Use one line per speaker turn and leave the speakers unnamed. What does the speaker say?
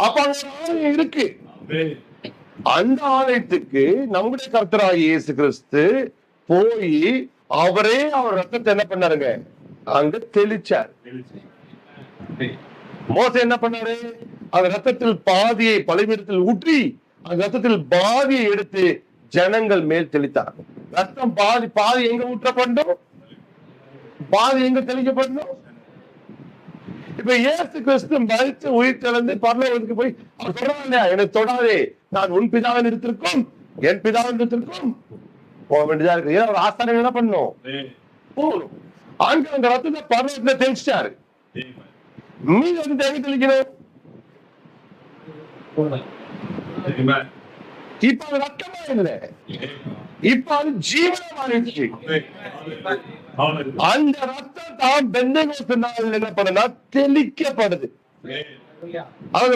அப்ப அந்த ஆலயம் இருக்கு. அந்த ஆலயத்துக்கு நம்முடைய கர்த்தராகிய இயேசு கிறிஸ்து போய் அவரே அவர் ரத்தத்தை என்ன பண்ணாருங்க, அங்க தெளிச்சார். மோசே என்ன பண்ணாரு, அந்த ரத்தத்தில் பாதியை பலிபீடத்தில் ஊற்றி அந்த ரத்தத்தில் பாதியை எடுத்து ஜனங்கள் மேல் தெளித்தார். ரத்தம் பாதி எங்க ஊற்றப்படும், பாதி எங்க தெளிக்கப்படணும். இப்ப இயேசு கிறிஸ்து மரித்து உயிர் தெழுந்து பரலோகத்துக்கு போய் அவர் சொல்றாங்க இல்லையா, எனக்கு தொடாதே, நான் உன் பிதாவின் இடத்திற்கும் என் பிதாவின் இடத்திற்கும் போக வேண்டியதா இருக்கு. ஏன்னா ஒரு ஆசாரம் என்ன பண்ணும், போகணும். அங்க அந்த ரத்தத்தை பரலோகத்துல தெளிச்சிட்டாரு. மீது வந்து எங்க தெளிக்கணும், இப்ப அது ரத்தமா இல்லை, இப்ப அது ஜீவனா மாறிடுச்சு. அந்த ரத்தம் தான் பெந்தெகோஸ்து நாளில் என்ன பண்ணுனா தெளிக்கப்படுது.